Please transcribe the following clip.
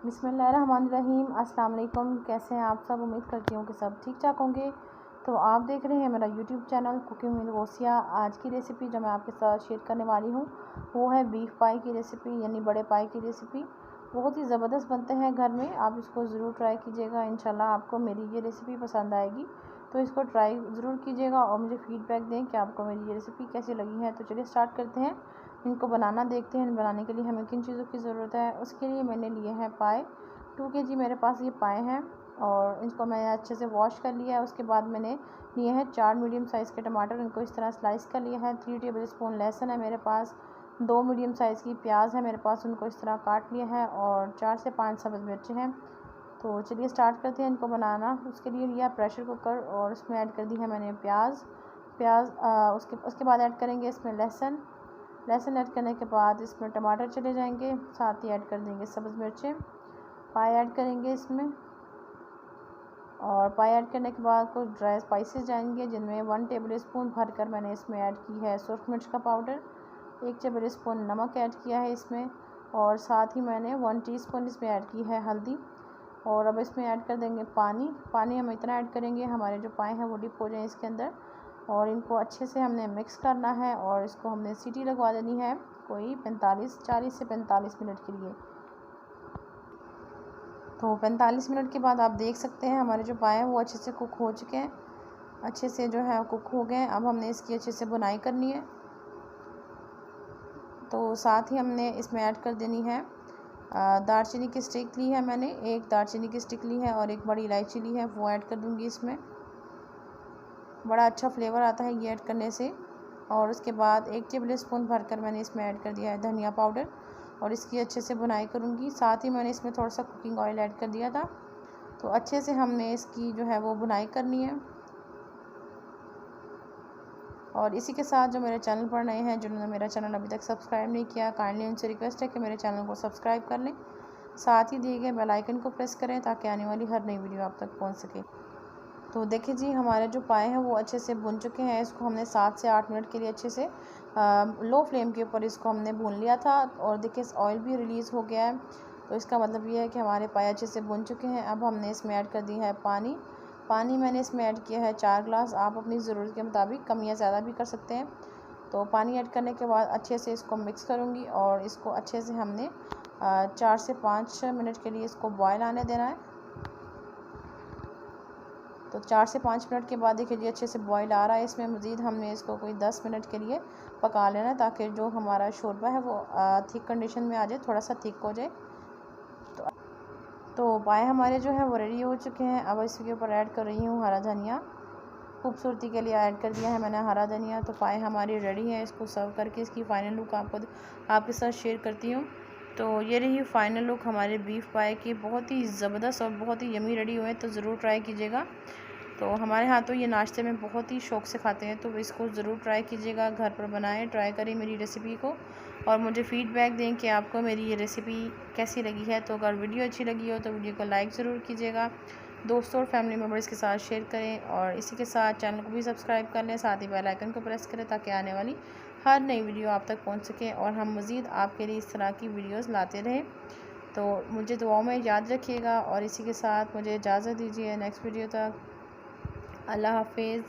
बिस्मिल्लाहिर्रहमानिर्रहीम। अस्सलाम वालेकुम। कैसे हैं आप सब? उम्मीद करती हूँ कि सब ठीक ठाक होंगे। तो आप देख रहे हैं मेरा YouTube channel cooking with Gausia. आज की रेसिपी जो मैं आपके साथ शेयर करने वाली हूँ वो है बीफ पाई की रेसिपी, यानी बड़े पाई की रेसिपी। बहुत ही ज़बरदस्त बनते हैं घर में, आप इसको ज़रूर ट्राई कीजिएगा। इंशाल्लाह आपको मेरी ये रेसिपी पसंद आएगी, तो इसको ट्राई ज़रूर कीजिएगा और मुझे फ़ीडबैक दें कि आपको मेरी ये रेसिपी कैसी लगी है। तो चलिए स्टार्ट करते हैं, इनको बनाना देखते हैं। बनाने के लिए हमें किन चीज़ों की ज़रूरत है। उसके लिए मैंने लिए हैं पाए, 2 kg मेरे पास ये पाए हैं और इनको मैंने अच्छे से वॉश कर लिया है। उसके बाद मैंने लिए हैं 4 मीडियम साइज़ के टमाटर, इनको इस तरह स्लाइस कर लिया है। 3 टेबल स्पून लहसुन है मेरे पास, 2 मीडियम साइज़ की प्याज है मेरे पास, उनको इस तरह काट लिया है और 4 से 5 सब्ज़ मिर्चें हैं। तो चलिए स्टार्ट करते हैं इनको बनाना। उसके लिए लिया प्रेशर कुकर और उसमें ऐड कर दी है मैंने प्याज। उसके बाद ऐड करेंगे इसमें लहसुन ऐड करने के बाद इसमें टमाटर चले जाएंगे, साथ ही ऐड कर देंगे सब्ज़ मिर्चें। पाई ऐड करेंगे इसमें और पाई ऐड करने के बाद कुछ ड्राई स्पाइसेस जाएंगे, जिनमें 1 टेबल स्पून भर कर मैंने इसमें ऐड की है सुरख मिर्च का पाउडर, 1 टेबल स्पून नमक ऐड किया है इसमें और साथ ही मैंने 1 टीस्पून इसमें ऐड की है हल्दी। और अब इसमें ऐड कर देंगे पानी हम इतना ऐड करेंगे हमारे जो पाए हैं वो डिप हो जाए इसके अंदर। और इनको अच्छे से हमने मिक्स करना है और इसको हमने सीटी लगवा देनी है कोई 40 से 45 मिनट के लिए। तो 45 मिनट के बाद आप देख सकते हैं हमारे जो पाए हैं वो अच्छे से कुक हो चुके हैं, अच्छे से जो है कुक हो गए हैं। अब हमने इसकी अच्छे से बुनाई करनी है। तो साथ ही हमने इसमें ऐड कर देनी है दालचीनी की स्टिक ली है मैंने, 1 दालचीनी की स्टिक ली है और 1 बड़ी इलायची ली है, वो ऐड कर दूँगी इसमें। बड़ा अच्छा फ्लेवर आता है ये ऐड करने से। और उसके बाद 1 टेबल स्पून भरकर मैंने इसमें ऐड कर दिया है धनिया पाउडर और इसकी अच्छे से बुनाई करूँगी। साथ ही मैंने इसमें थोड़ा सा कुकिंग ऑयल ऐड कर दिया था। तो अच्छे से हमने इसकी जो है वो बुनाई करनी है। और इसी के साथ जो मेरे चैनल पर नए हैं, जिन्होंने मेरा चैनल अभी तक सब्सक्राइब नहीं किया, काइंडली उनसे रिक्वेस्ट है कि मेरे चैनल को सब्सक्राइब कर लें। साथ ही दिए गए बेल आइकन को प्रेस करें ताकि आने वाली हर नई वीडियो आप तक पहुंच सके। तो देखिए जी, हमारे जो पाए हैं वो अच्छे से भुन चुके हैं। इसको हमने 7 से 8 मिनट के लिए अच्छे से लो फ्लेम के ऊपर इसको हमने भून लिया था और देखिए ऑयल भी रिलीज़ हो गया है। तो इसका मतलब ये है कि हमारे पाए अच्छे से भुन चुके हैं। अब हमने इसमें ऐड कर दी है पानी मैंने इसमें ऐड किया है 4 ग्लास। आप अपनी ज़रूरत के मुताबिक कम या ज़्यादा भी कर सकते हैं। तो पानी ऐड करने के बाद अच्छे से इसको मिक्स करूँगी और इसको अच्छे से हमने 4 से 5 मिनट के लिए इसको बॉयल आने देना है। तो 4 से 5 मिनट के बाद देखिए जी अच्छे से बॉयल आ रहा है। इसमें मज़ीद हमने इसको कोई 10 मिनट के लिए पका लेना है ताकि जो हमारा शोरबा है वो थिक कंडीशन में आ जाए, थोड़ा सा थिक हो जाए। तो पाए हमारे जो है वो रेडी हो चुके हैं। अब इसके ऊपर ऐड कर रही हूँ हरा धनिया, खूबसूरती के लिए ऐड कर दिया है मैंने हरा धनिया। तो पाए हमारी रेडी है। इसको सर्व करके इसकी फ़ाइनल लुक आपके साथ शेयर करती हूँ। तो ये रही फ़ाइनल लुक हमारे बीफ पाए की, बहुत ही ज़बरदस्त और बहुत ही यमी रेडी हुए। तो ज़रूर ट्राई कीजिएगा। तो हमारे यहाँ तो ये नाश्ते में बहुत ही शौक़ से खाते हैं, तो इसको ज़रूर ट्राई कीजिएगा, घर पर बनाएं, ट्राई करें मेरी रेसिपी को और मुझे फ़ीडबैक दें कि आपको मेरी ये रेसिपी कैसी लगी है। तो अगर वीडियो अच्छी लगी हो तो वीडियो को लाइक ज़रूर कीजिएगा, दोस्तों और फैमिली मेम्बर्स के साथ शेयर करें और इसी के साथ चैनल को भी सब्सक्राइब कर लें, साथ ही बेल आइकन को प्रेस करें ताकि आने वाली हर नई वीडियो आप तक पहुँच सके और हम मज़ीद आपके लिए इस तरह की वीडियोज़ लाते रहें। तो मुझे दुआओं में याद रखिएगा और इसी के साथ मुझे इजाज़त दीजिए। नेक्स्ट वीडियो तक अल्लाह हाफिज़।